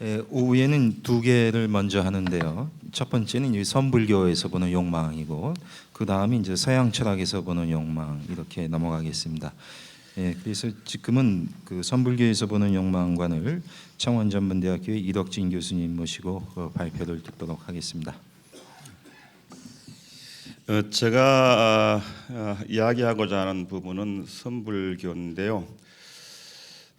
오후에는 두 개를 먼저 하는데요. 첫 번째는 이 선불교에서 보는 욕망이고, 그 다음에 이제 서양 철학에서 보는 욕망, 이렇게 넘어가겠습니다. 그래서 지금은 그 선불교에서 보는 욕망관을 창원전문대학교의 이덕진 교수님 모시고 발표를 듣도록 하겠습니다. 제가 이야기하고자 하는 부분은 선불교인데요.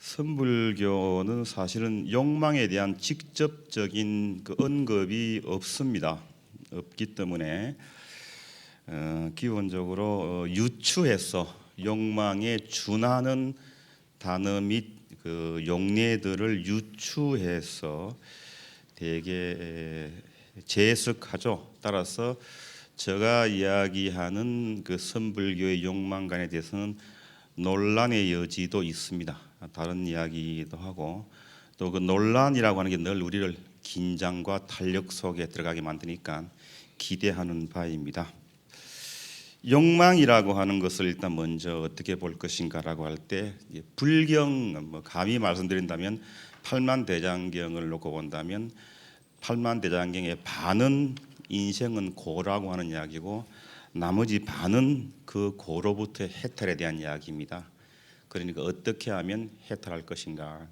선불교는 사실은 욕망에 대한 직접적인 그 언급이 없습니다. 없기 때문에 기본적으로 유추해서 욕망에 준하는 단어 및 그 용례들을 유추해서 되게 재해석하죠. 따라서 제가 이야기하는 그 선불교의 욕망관에 대해서는 논란의 여지도 있습니다. 다른 이야기도 하고 또 그 논란이라고 하는 게 늘 우리를 긴장과 탄력 속에 들어가게 만드니까 기대하는 바입니다. 욕망이라고 하는 것을 일단 먼저 어떻게 볼 것인가라고 할 때 불경 감히 말씀드린다면 팔만대장경을 놓고 본다면 팔만대장경의 반은 인생은 고라고 하는 이야기고 나머지 반은 그 고로부터의 해탈에 대한 이야기입니다. 그러니까 어떻게 하면 해탈할 것인가.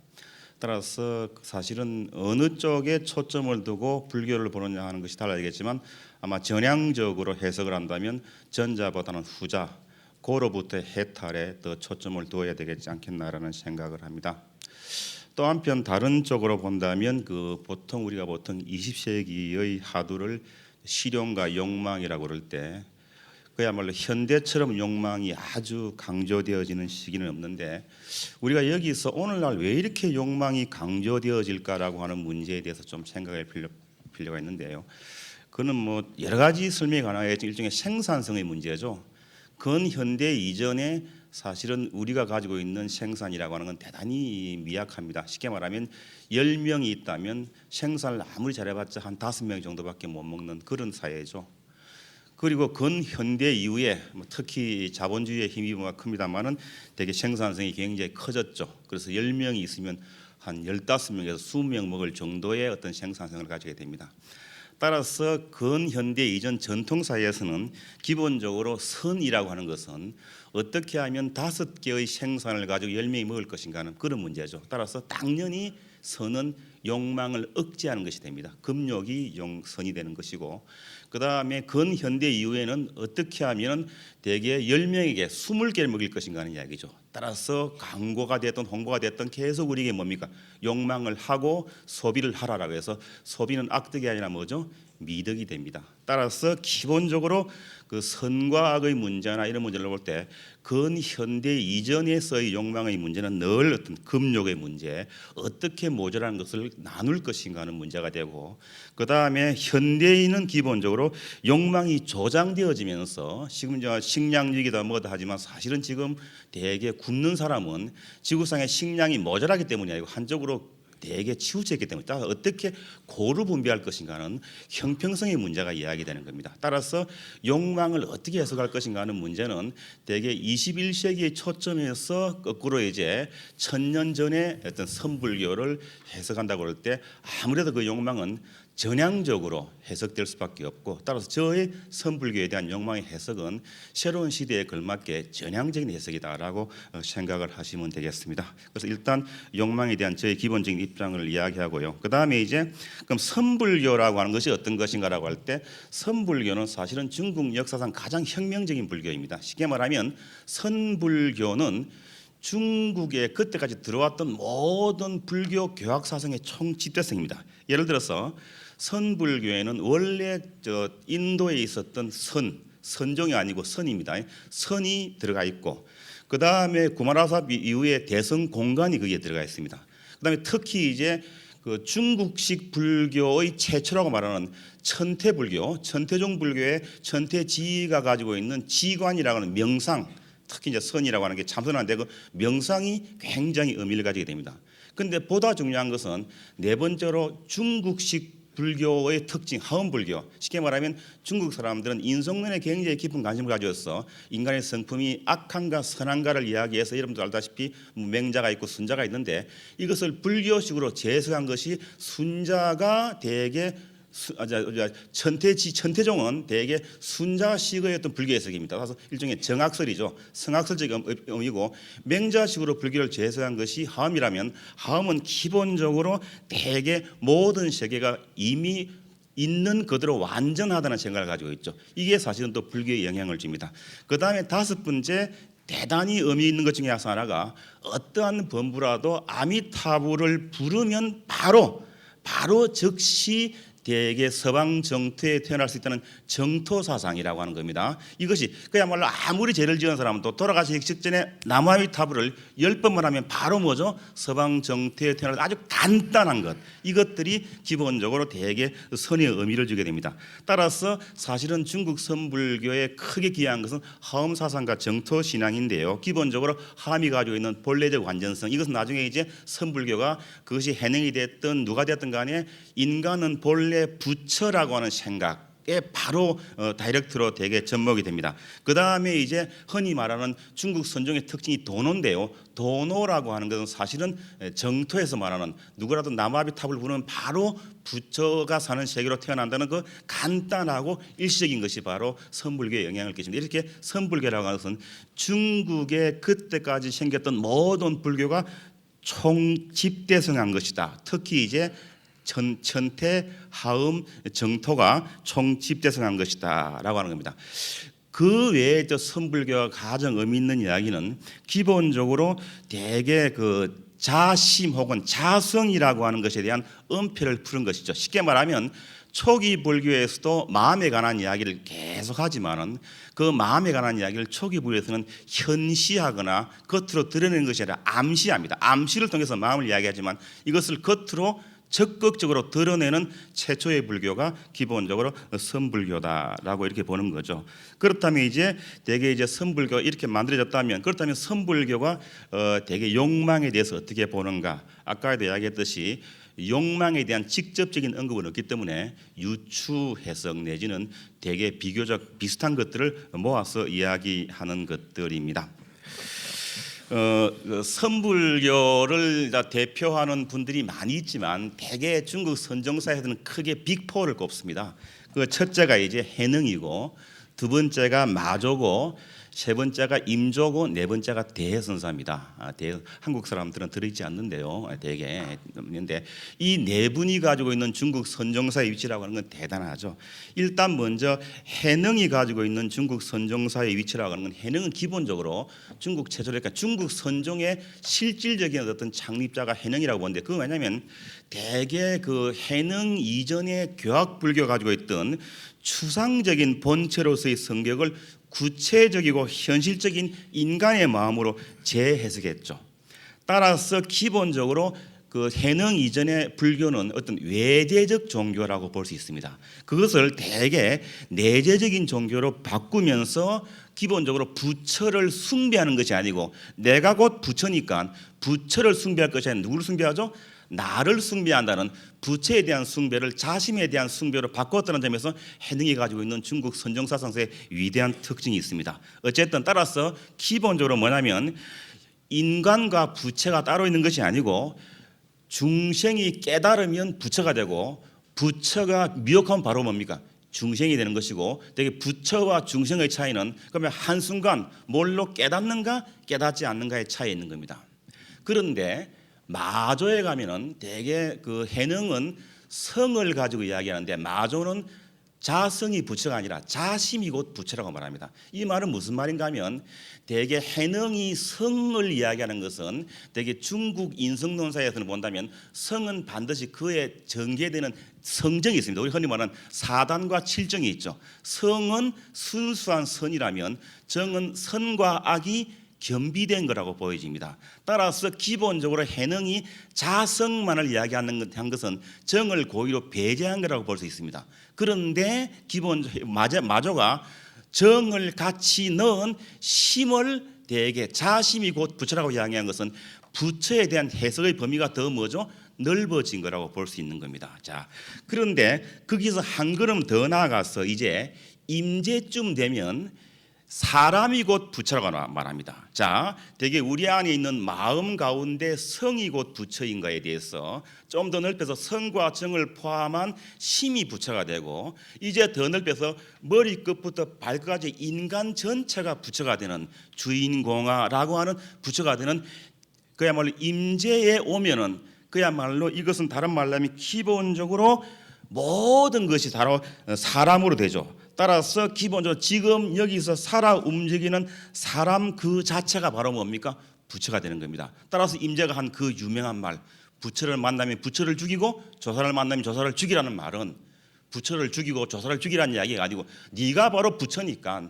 따라서 사실은 어느 쪽에 초점을 두고 불교를 보느냐 하는 것이 달라지겠지만 아마 전향적으로 해석을 한다면 전자보다는 후자, 고로부터의 해탈에 더 초점을 두어야 되겠지 않겠나라는 생각을 합니다. 또 한편 다른 쪽으로 본다면 그 보통 우리가 20세기의 하두를 실용과 욕망이라고 그럴 때 그야말로 현대처럼 욕망이 아주 강조되어지는 시기는 없는데 우리가 여기서 오늘날 왜 이렇게 욕망이 강조되어질까라고 하는 문제에 대해서 좀 생각할 필요가 있는데요. 그는 뭐 여러 가지 설명이 가능하겠지만 일종의 생산성의 문제죠. 근현대 이전에 사실은 우리가 가지고 있는 생산이라고 하는 건 대단히 미약합니다. 쉽게 말하면 10명이 있다면 생산을 아무리 잘해봤자 한 5명 정도밖에 못 먹는 그런 사회죠. 그리고 근현대 이후에 특히 자본주의의 힘이 큽니다만은 되게 생산성이 굉장히 커졌죠. 그래서 10명이 있으면 한 15명에서 20명 먹을 정도의 어떤 생산성을 가지게 됩니다. 따라서 근현대 이전 전통 사회에서는 기본적으로 선이라고 하는 것은 어떻게 하면 5개의 생산을 가지고 10명이 먹을 것인가 하는 그런 문제죠. 따라서 당연히 선은 욕망을 억제하는 것이 됩니다. 금욕이 선이 되는 것이고 그 다음에 근현대 이후에는 어떻게 하면 대개 10명에게 20개를 먹일 것인가 하는 이야기죠. 따라서 광고가 됐든 홍보가 됐든 계속 우리에게 뭡니까? 욕망을 하고 소비를 하라라고 해서 소비는 악덕이 아니라 뭐죠? 미덕이 됩니다. 따라서 기본적으로 그 선과 악의 문제나 이런 문제를 볼 때 근현대 이전에서의 욕망의 문제는 늘 어떤 금욕의 문제, 어떻게 모자라는 것을 나눌 것인가 하는 문제가 되고 그 다음에 현대인은 기본적으로 욕망이 조장되어지면서 지금 식량위기다 뭐다 하지만 사실은 지금 대개 굶는 사람은 지구상에 식량이 모자라기 때문이 아니고 한쪽으로 대개 치우쳐있기 때문에 따라서 어떻게 고루 분배할 것인가는 형평성의 문제가 이야기되는 겁니다. 따라서 욕망을 어떻게 해석할 것인가 하는 문제는 대개 21세기의 초점에서 거꾸로 이제 1000년 전에 어떤 선불교를 해석한다고 할 때 아무래도 그 욕망은 전향적으로 해석될 수밖에 없고 따라서 저의 선불교에 대한 욕망의 해석은 새로운 시대에 걸맞게 전향적인 해석이다라고 생각을 하시면 되겠습니다. 그래서 일단 욕망에 대한 저의 기본적인 입장을 이야기하고요. 그 다음에 이제 그럼 선불교라고 하는 것이 어떤 것인가라고 할 때 선불교는 사실은 중국 역사상 가장 혁명적인 불교입니다. 쉽게 말하면 선불교는 중국에 그때까지 들어왔던 모든 불교 교학 사상의 총집대성입니다. 예를 들어서 선불교에는 원래 인도에 있었던 선종이 아니고 선입니다. 선이 들어가 있고 그 다음에 구마라사 이후에 대성 공간이 거기에 들어가 있습니다. 그 다음에 특히 이제 그 중국식 불교의 최초라고 말하는 천태불교, 천태종 불교의 천태지가 가지고 있는 지관이라고 하는 명상, 특히 이제 선이라고 하는 게 참선하는데 그 명상이 굉장히 의미를 가지게 됩니다. 그런데 보다 중요한 것은 네 번째로 중국식 불교의 특징, 하원불교. 쉽게 말하면 중국 사람들은 인성론에 굉장히 깊은 관심을 가져서 인간의 성품이 악한가 선한가를 이야기해서 여러분도 알다시피 맹자가 있고 순자가 있는데 이것을 불교식으로 재해석한 것이 순자가 대개 천태종은 대개 순자식의 어떤 불교 해석입니다. 그래서 일종의 정학설이죠. 성학설적 의미고 맹자식으로 불교를 재해석한 것이 하엄이라면 하엄은 기본적으로 대개 모든 세계가 이미 있는 그대로 완전하다는 생각을 가지고 있죠. 이게 사실은 또 불교에 영향을 줍니다. 그 다음에 다섯 번째 대단히 의미 있는 것 중에 하나가 어떠한 범부라도 아미타불을 부르면 바로 즉시 대개 서방 정토에 태어날 수 있다는 정토 사상이라고 하는 겁니다. 이것이 그야말로 아무리 죄를 지은 사람도 돌아가시기 직전에 나무아미타불을 10번만 하면 바로 뭐죠? 서방 정토에 태어날 아주 간단한 것, 이것들이 기본적으로 대개 선의 의미를 주게 됩니다. 따라서 사실은 중국 선불교에 크게 기여한 것은 하엄 사상과 정토 신앙인데요. 기본적으로 하엄이 가지고 있는 본래적 완전성, 이것은 나중에 이제 선불교가 그것이 해능이 됐든 누가 됐든 간에 인간은 본래 부처라고 하는 생각에 바로 다이렉트로 되게 접목이 됩니다. 그 다음에 이제 흔히 말하는 중국 선종의 특징이 도노인데요. 도노라고 하는 것은 사실은 정토에서 말하는 누구라도 나무아미타불을 부르면 바로 부처가 사는 세계로 태어난다는 그 간단하고 일시적인 것이 바로 선불교의 영향을 끼칩니다. 이렇게 선불교라고 하는 것은 중국에 그때까지 생겼던 모든 불교가 총집대성한 것이다. 특히 이제 천태, 하엄, 정토가 총집대성한 것이다라고 하는 겁니다. 그 외에 또 선불교가 가장 의미 있는 이야기는 기본적으로 대개 그 자심 혹은 자성이라고 하는 것에 대한 엄폐를 푸는 것이죠. 쉽게 말하면 초기 불교에서도 마음에 관한 이야기를 계속하지만은 그 마음에 관한 이야기를 초기 불교에서는 현시하거나 겉으로 드러내는 것이 아니라 암시합니다. 암시를 통해서 마음을 이야기하지만 이것을 겉으로 적극적으로 드러내는 최초의 불교가 기본적으로 선불교다라고 이렇게 보는 거죠. 그렇다면 이제 대개 이제 선불교가 이렇게 만들어졌다면, 그렇다면 선불교가 대개 욕망에 대해서 어떻게 보는가? 아까도 이야기했듯이 욕망에 대한 직접적인 언급은 없기 때문에 유추 해석 내지는 대개 비교적 비슷한 것들을 모아서 이야기하는 것들입니다. 선불교를 대표하는 분들이 많이 있지만 대개 중국 선종사에서는 크게 빅4를 꼽습니다. 그 첫째가 이제 해능이고, 두 번째가 마조고, 세 번째가 임조고, 네 번째가 대해선사입니다. 한국 사람들은 들어있지 않는데요. 대개 있는데 이 네 분이 가지고 있는 중국 선종사의 위치라고 하는 건 대단하죠. 일단 먼저 해능이 가지고 있는 중국 선종사의 위치라고 하는 건, 해능은 기본적으로 중국 최초로, 그러니까 중국 선종의 실질적인 어떤 창립자가 해능이라고 보는데, 그건 왜냐하면 대개 그 해능 이전의 교학불교 가지고 있던 추상적인 본체로서의 성격을 구체적이고 현실적인 인간의 마음으로 재해석했죠. 따라서 기본적으로 그 해능 이전의 불교는 어떤 외대적 종교라고 볼 수 있습니다. 그것을 대개 내재적인 종교로 바꾸면서 기본적으로 부처를 숭배하는 것이 아니고, 내가 곧 부처니까 부처를 숭배할 것이 아니라 누구를 숭배하죠? 나를 숭배한다는 부처에 대한 숭배를 자심에 대한 숭배로 바꿨다는 점에서 해능이 가지고 있는 중국 선종사상사의 위대한 특징이 있습니다. 어쨌든 따라서 기본적으로 뭐냐면 인간과 부처가 따로 있는 것이 아니고, 중생이 깨달으면 부처가 되고, 부처가 미혹하면 바로 뭡니까? 중생이 되는 것이고, 되게 부처와 중생의 차이는 그러면 한순간 뭘로 깨닫는가 깨닫지 않는가의 차이에 있는 겁니다. 그런데 마조에 가면은 대개 그 해능은 성을 가지고 이야기하는데, 마조는 자성이 부처가 아니라 자심이 곧 부처라고 말합니다. 이 말은 무슨 말인가 하면, 대개 해능이 성을 이야기하는 것은 대개 중국 인성론사에서는 본다면 성은 반드시 그에 전개되는 성정이 있습니다. 우리 흔히 말하는 4단과 7정이 있죠. 성은 순수한 선이라면 정은 선과 악이 겸비된 거라고 보여집니다. 따라서 기본적으로 해능이 자성만을 이야기하는 것은 정을 고의로 배제한 거라고 볼 수 있습니다. 그런데 마조가 정을 같이 넣은 심을 대개 자심이 곧 부처라고 이야기한 것은 부처에 대한 해석의 범위가 더 뭐죠? 넓어진 거라고 볼 수 있는 겁니다. 자, 그런데 거기서 한 걸음 더 나아가서 이제 임재쯤 되면 사람이 곧 부처라고 말합니다. 자, 되게 우리 안에 있는 마음 가운데 성이 곧 부처인 거에 대해서 좀 더 넓혀서 성과 정을 포함한 심이 부처가 되고, 이제 더 넓혀서 머리끝부터 발끝까지 인간 전체가 부처가 되는 주인공화라고 하는 부처가 되는, 그야말로 임재에 오면은 그야말로 이것은 다른 말로 하면 기본적으로 모든 것이 바로 사람으로 되죠. 따라서 기본적으로 지금 여기서 살아 움직이는 사람 그 자체가 바로 뭡니까? 부처가 되는 겁니다. 따라서 임재가 한 그 유명한 말, 부처를 만나면 부처를 죽이고 조사를 만나면 조사를 죽이라는 말은, 부처를 죽이고 조사를 죽이라는 이야기가 아니고 네가 바로 부처니까,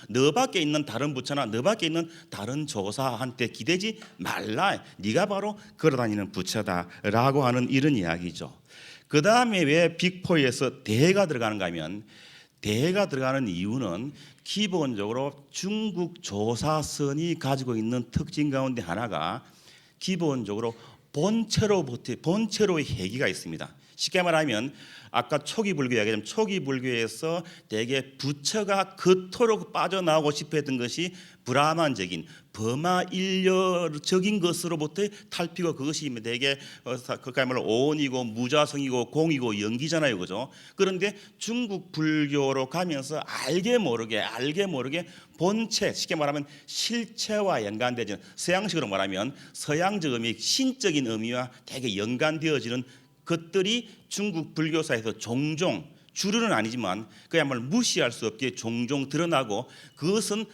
너밖에 있는 다른 부처나 너밖에 있는 다른 조사한테 기대지 말라, 네가 바로 걸어다니는 부처다라고 하는 이런 이야기죠. 그 다음에 왜 빅4에서 대가 들어가는가 하면, 대가 들어가는 이유는 기본적으로 중국 조사선이 가지고 있는 특징 가운데 하나가 기본적으로 본체로의 해기가 있습니다. 쉽게 말하면 아까 초기 불교 이야기하면, 초기 불교에서 대개 부처가 그토록 빠져나오고 싶어 했던 것이 브라만적인 범아 일려적인 것으로부터 탈피고, 그것이 대개 그야말로 오온이고 무자성이고 공이고 연기잖아요, 그죠? 그런데 중국 불교로 가면서 알게 모르게 본체, 쉽게 말하면 실체와 연관되지는, 서양식으로 말하면 서양적 의미, 신적인 의미와 되게 연관되어지는 것들이 중국 불교사에서 종종, 주류는 아니지만 그야말로 무시할 수 없게 종종 드러나고, 그것은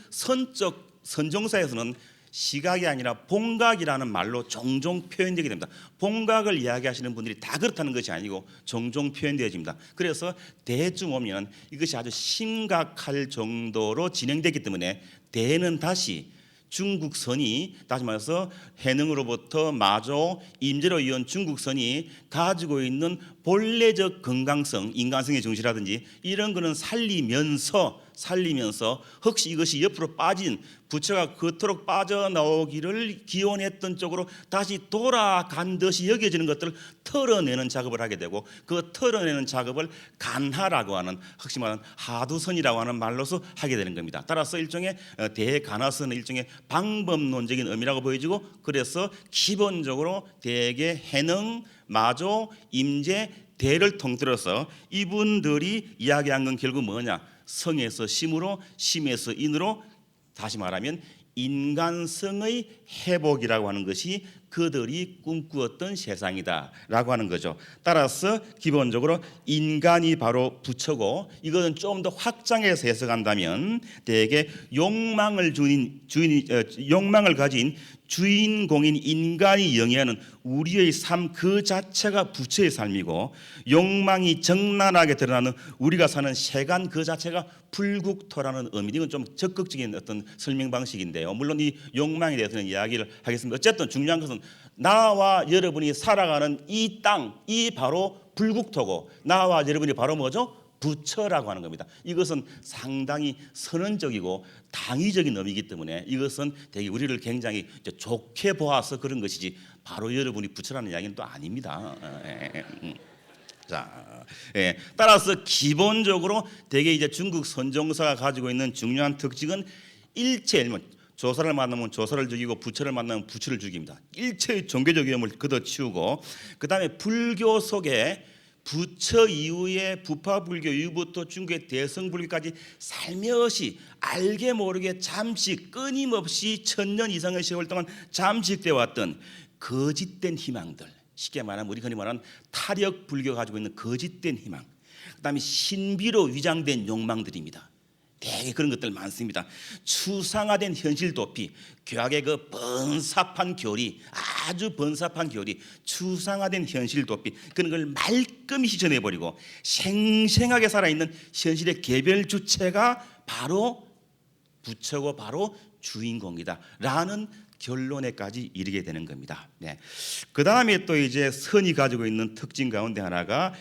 선종사에서는 시각이 아니라 본각이라는 말로 종종 표현되게 됩니다. 본각을 이야기하시는 분들이 다 그렇다는 것이 아니고 종종 표현되어집니다. 그래서 대쯤 오면 이것이 아주 심각할 정도로 진행되기 때문에 대는 다시 중국선이, 다시 말해서 해능으로부터 마조, 임재로 이은 중국선이 가지고 있는 본래적 건강성, 인간성의 정신이라든지 이런 거는 살리면서 혹시 이것이 옆으로 빠진 부처가 그토록 빠져나오기를 기원했던 쪽으로 다시 돌아간 듯이 여겨지는 것들을 털어내는 작업을 하게 되고, 그 털어내는 작업을 간하라고 하는, 혹시 말하는 하두선이라고 하는 말로서 하게 되는 겁니다. 따라서 일종의 대간하선은 일종의 방법론적인 의미라고 보여지고, 그래서 기본적으로 대개 해능, 마조, 임재, 대를 통틀어서 이분들이 이야기한 건 결국 뭐냐? 성에서 심으로, 심에서 인으로, 다시 말하면 인간성의 회복이라고 하는 것이 그들이 꿈꾸었던 세상이다라고 하는 거죠. 따라서 기본적으로 인간이 바로 부처고, 이것은 좀 더 확장해서 해석한다면 대개 욕망을 가진 주인공인 인간이 영위하는 우리의 삶 그 자체가 부처의 삶이고, 욕망이 적나라하게 드러나는 우리가 사는 세간 그 자체가 불국토라는 의미. 이건 좀 적극적인 어떤 설명 방식인데요. 물론 이 욕망에 대해서는 이야기를 하겠습니다. 어쨌든 중요한 것은 나와 여러분이 살아가는 이 땅, 이 바로 불국토고, 나와 여러분이 바로 뭐죠? 부처라고 하는 겁니다. 이것은 상당히 선언적이고 당위적인 의미이기 때문에 이것은 되게 우리를 굉장히 좋게 보아서 그런 것이지, 바로 여러분이 부처라는 이야기는 또 아닙니다. 자, 따라서 기본적으로 되게 이제 중국 선종사가 가지고 있는 중요한 특징은 일체일문, 조사를 만나면 조사를 죽이고 부처를 만나면 부처를 죽입니다. 일체의 종교적 위험을 걷어치우고, 그 다음에 불교 속에 부처 이후에 부파불교 이후부터 중국의 대성불교까지 살며시 알게 모르게 잠식, 끊임없이 1000년 이상의 세월 동안 잠식되어 왔던 거짓된 희망들, 쉽게 말하면 우리 흔히 말하는 타력 불교가 가지고 있는 거짓된 희망, 그 다음에 신비로 위장된 욕망들입니다. 되게 그런 것들 많습니다. 추상화된 현실 도피, 교학의 그 번잡한 교리, 아주 번잡한 교리, 추상화된 현실 도피, 그런 걸 말끔히 씻어내버리고 생생하게 살아있는 현실의 개별 주체가 바로 부처고 바로 주인공이다라는 결론에까지 이르게 되는 겁니다. 네. 그 다음에 또 이제 선이 가지고 있는 특징 가운데 하나가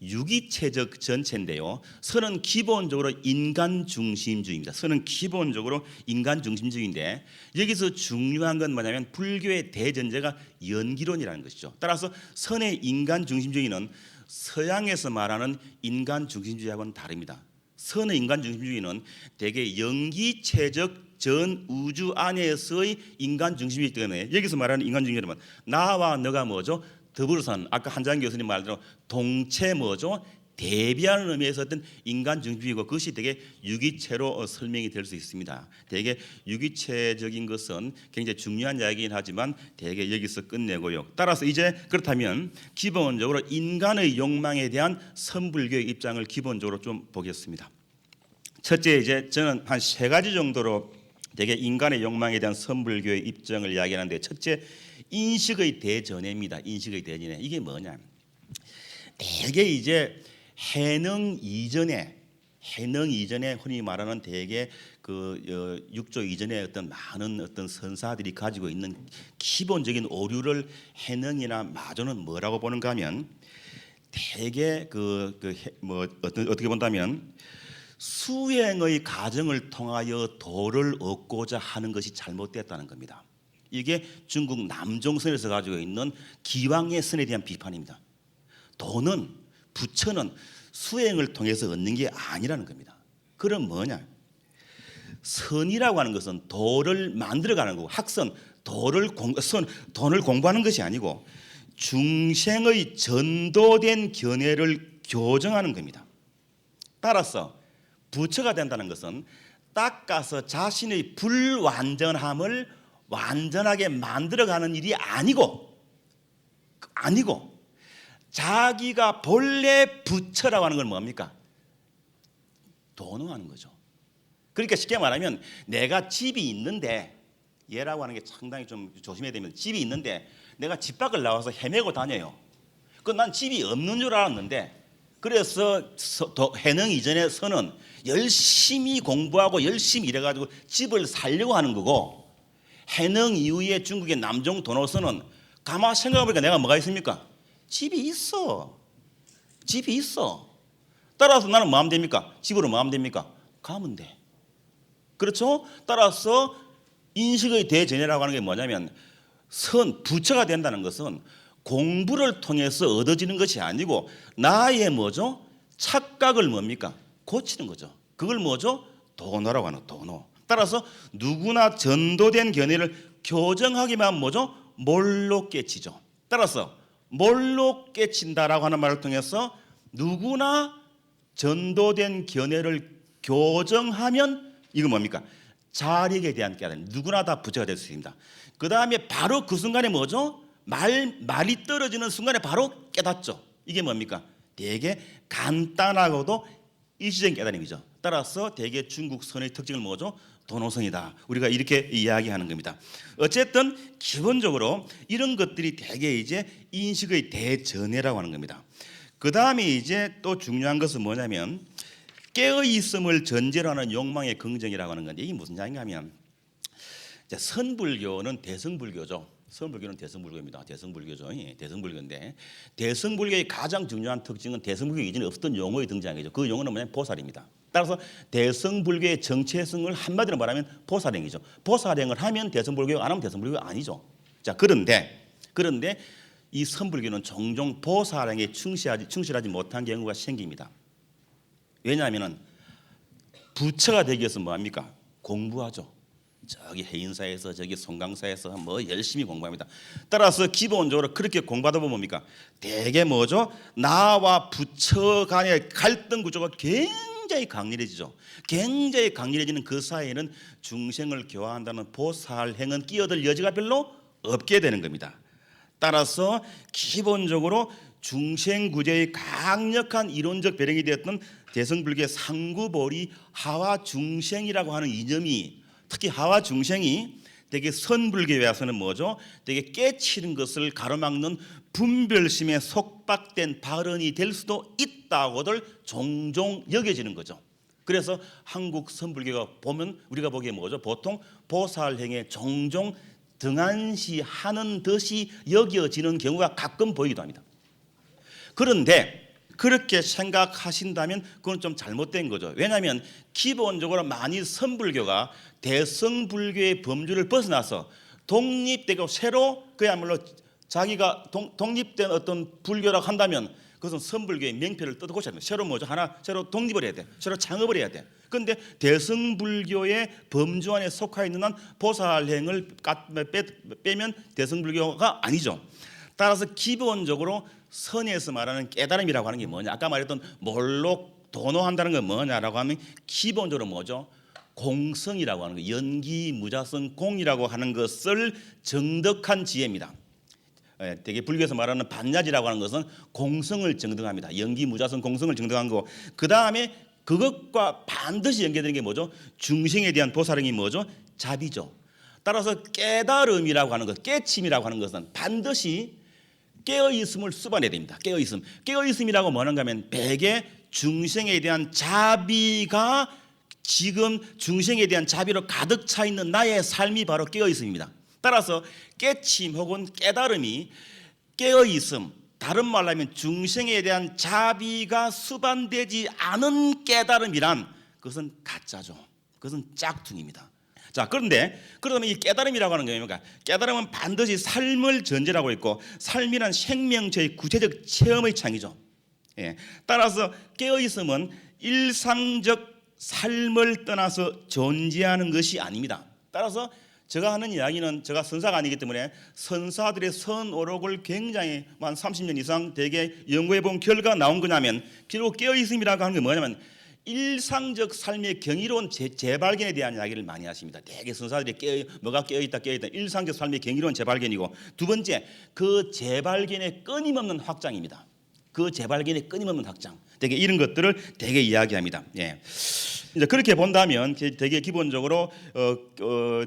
유기체적 전체인데요. 선은 기본적으로 인간 중심주의입니다. 선은 기본적으로 인간 중심주의인데 여기서 중요한 건 뭐냐면 불교의 대전제가 연기론이라는 것이죠. 따라서 선의 인간 중심주의는 서양에서 말하는 인간 중심주의하고는 다릅니다. 선의 인간 중심주의는 대개 연기체적 전 우주 안에서의 인간 중심이기 때문에 여기서 말하는 인간 중심주의는 나와 너가 뭐죠? 더불어서는 아까 한장 교수님 말대로 동체 뭐죠? 대비하는 의미에서 어떤 인간 중심이고 그것이 되게 유기체로 설명이 될 수 있습니다. 되게 유기체적인 것은 굉장히 중요한 이야기긴 하지만 되게 여기서 끝내고요. 따라서 이제 그렇다면 기본적으로 인간의 욕망에 대한 선불교의 입장을 기본적으로 좀 보겠습니다. 첫째 이제 저는 한 세 가지 정도로 되게 인간의 욕망에 대한 선불교의 입장을 이야기하는데 첫째 인식의 대전해입니다. 인식의 대전해. 이게 뭐냐? 대개 이제 해능 이전에 흔히 말하는 대개 그 육조 이전에 어떤 많은 어떤 선사들이 가지고 있는 기본적인 오류를 해능이나 마조는 뭐라고 보는가 하면 대개 어떻게 본다면 수행의 과정을 통하여 도를 얻고자 하는 것이 잘못됐다는 겁니다. 이게 중국 남종선에서 가지고 있는 기왕의 선에 대한 비판입니다. 도는 부처는 수행을 통해서 얻는 게 아니라는 겁니다. 그럼 뭐냐? 선이라고 하는 것은 도를 만들어가는 거고 학선, 돈을 공부하는 것이 아니고 중생의 전도된 견해를 교정하는 겁니다. 따라서 부처가 된다는 것은 닦아서 자신의 불완전함을 완전하게 만들어가는 일이 아니고 자기가 본래 부처라고 하는 건 뭡니까? 도노하는 거죠. 그러니까 쉽게 말하면 내가 집이 있는데 얘라고 하는 게 상당히 좀 조심해야 됩니다. 집이 있는데 내가 집 밖을 나와서 헤매고 다녀요. 난 집이 없는 줄 알았는데 그래서 해능 이전의 선은 열심히 공부하고 열심히 일해가지고 집을 살려고 하는 거고 해능 이후에 중국의 남종 도노선은 가만 생각해보니까 내가 뭐가 있습니까? 집이 있어. 따라서 나는 뭐 하면 됩니까? 집으로 뭐 하면 됩니까? 가면 돼. 그렇죠? 따라서 인식의 대전해라고 하는 게 뭐냐면 부처가 된다는 것은 공부를 통해서 얻어지는 것이 아니고 나의 뭐죠? 착각을 뭡니까? 고치는 거죠. 그걸 뭐죠? 도노라고 하는 도노. 따라서 누구나 전도된 견해를 교정하기만 뭐죠? 몰로 깨치죠. 따라서 몰로 깨친다라고 하는 말을 통해서 누구나 전도된 견해를 교정하면 이건 뭡니까? 자력에 대한 깨달음. 누구나 다 부처가 될 수 있습니다. 그 다음에 바로 그 순간에 뭐죠? 말이 떨어지는 순간에 바로 깨닫죠. 이게 뭡니까? 되게 간단하고도 일시적인 깨달음이죠. 따라서 대개 중국 선의 특징을 뭐죠? 도노선이다. 우리가 이렇게 이야기하는 겁니다. 어쨌든 기본적으로 이런 것들이 대개 이제 인식의 대전해라고 하는 겁니다. 그 다음에 이제 또 중요한 것은 뭐냐면 깨어 있음을 전제로 하는 욕망의 긍정이라고 하는 건데 이게 무슨 이야기인가 하면 선불교는 대승불교죠. 선불교는 대승불교입니다. 대승불교죠. 예, 대승불교인데 대승불교의 가장 중요한 특징은 대승불교 이전에 없던 용어의 등장이죠. 그 용어는 뭐냐면 보살입니다. 따라서 대승불교의 정체성을 한마디로 말하면 보살행이죠. 보살행을 하면 대승불교가 안 하면 대승불교가 아니죠. 자, 그런데 이 선불교는 종종 보살행에 충실하지 못한 경우가 생깁니다. 왜냐하면 부처가 되기 위해서 뭐합니까? 공부하죠. 저기 해인사에서 저기 송강사에서 뭐 열심히 공부합니다. 따라서 기본적으로 그렇게 공부하다 보면 뭡니까? 대개 뭐죠? 나와 부처 간의 갈등 구조가 굉장히 강렬해지죠. 굉장히 강렬해지는 그 사이에는 중생을 교화한다는 보살행은 끼어들 여지가 별로 없게 되는 겁니다. 따라서 기본적으로 중생구제의 강력한 이론적 배경이 되었던 대승불교의 상구보리 하와중생이라고 하는 이념이 특히 하와중생이 되게 선불교에 와서는 뭐죠? 되게 깨치는 것을 가로막는 분별심에 속박된 발언이 될 수도 있다고들 종종 여겨지는 거죠. 그래서 한국 선불교가 보면 우리가 보기에 뭐죠? 보통 보살행에 종종 등한시하는 듯이 여겨지는 경우가 가끔 보이기도 합니다. 그런데 그렇게 생각하신다면 그건 좀 잘못된 거죠. 왜냐하면 기본적으로 만일 선불교가 대성불교의 범주를 벗어나서 독립되고 새로 그야말로 자기가 독립된 어떤 불교라고 한다면 그것은 선불교의 명패를 뜯어고쳐야 됩니다. 새로 뭐죠? 하나 새로 독립을 해야 돼. 새로 창업을 해야 돼. 그런데 대성불교의 범주 안에 속하 있는 한 보살행을 빼면 대성불교가 아니죠. 따라서 기본적으로 선에서 말하는 깨달음이라고 하는 게 뭐냐? 아까 말했던 몰록 도노한다는 건 뭐냐라고 하면 기본적으로 뭐죠? 공성이라고 하는 거, 연기 무자성 공이라고 하는 것을 정덕한 지혜입니다. 되게 불교에서 말하는 반야지라고 하는 것은 공성을 정덕합니다. 연기 무자성 공성을 정덕한 거고, 그 다음에 그것과 반드시 연계되는 게 뭐죠? 중생에 대한 보살행이 뭐죠? 자비죠. 따라서 깨달음이라고 하는 것, 깨침이라고 하는 것은 반드시 깨어있음을 수반해야 됩니다. 깨어있음이라고 뭐는가 하면 백의 중생에 대한 자비가 지금 중생에 대한 자비로 가득 차 있는 나의 삶이 바로 깨어있음입니다. 따라서 깨침 혹은 깨달음이 깨어있음, 다른 말로 하면 중생에 대한 자비가 수반되지 않은 깨달음이란 그것은 가짜죠. 그것은 짝퉁입니다. 자, 그런데 그러면 이 깨달음이라고 하는 게 뭡니까? 깨달음은 반드시 삶을 전제라고 있고, 삶이란 생명체의 구체적 체험의 창이죠. 따라서 깨어있음은 일상적 삶을 떠나서 존재하는 것이 아닙니다. 따라서 제가 하는 이야기는, 제가 선사가 아니기 때문에 선사들의 선오록을 굉장히 한 30년 이상 되게 연구해 본 결과가 나온 거냐면, 결국 깨어있음이라고 하는 게 뭐냐면 일상적 삶의 경이로운 재발견에 대한 이야기를 많이 하십니다. 대개 선사들이 뭐가 깨어있다 일상적 삶의 경이로운 재발견이고, 두 번째 그 재발견의 끊임없는 확장입니다. 그 재발견의 끊임없는 확장, 되게 이런 것들을 되게 이야기합니다. 이제 그렇게 본다면 되게 기본적으로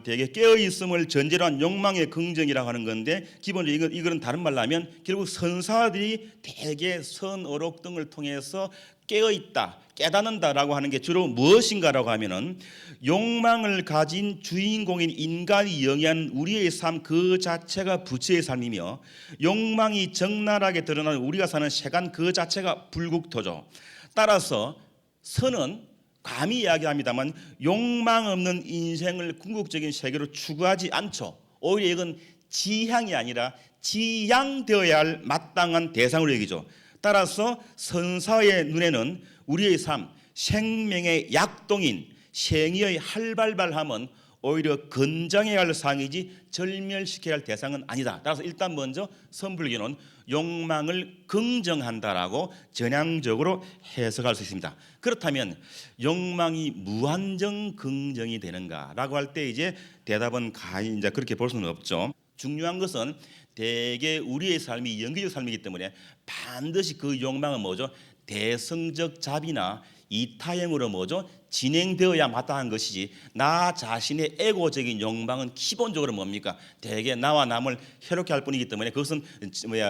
되게 깨어 있음을 전제로 한 욕망의 긍정이라고 하는 건데, 기본적으로 이거는 다른 말로 하면 결국 선사들이 되게 선어록 등을 통해서 깨어 있다, 깨닫는다라고 하는 게 주로 무엇인가라고 하면은 욕망을 가진 주인공인 인간이 영위한 우리의 삶 그 자체가 부처의 삶이며, 욕망이 적나라하게 드러나는 우리가 사는 세간 그 자체가 불국토죠. 따라서 선은 감히 이야기합니다만 욕망 없는 인생을 궁극적인 세계로 추구하지 않죠. 오히려 이건 지향이 아니라 지향되어야 할 마땅한 대상으로 여기죠. 따라서 선사의 눈에는 우리의 삶, 생명의 약동인 생의의 활발함은 오히려 건장해야 할 상이지 절멸시켜야 할 대상은 아니다. 따라서 일단 먼저 선불교는 욕망을 긍정한다라고 전향적으로 해석할 수 있습니다. 그렇다면 욕망이 무한정 긍정이 되는가라고 할 때 이제 대답은 가히 이제 그렇게 볼 수는 없죠. 중요한 것은 대개 우리의 삶이 영기적 삶이기 때문에 반드시 그 욕망은 뭐죠? 대성적 자비나 이타형으로 뭐죠? 진행되어야 마땅한 것이지, 나 자신의 에고적인 욕망은 기본적으로 뭡니까? 대개 나와 남을 해롭게 할 뿐이기 때문에 그것은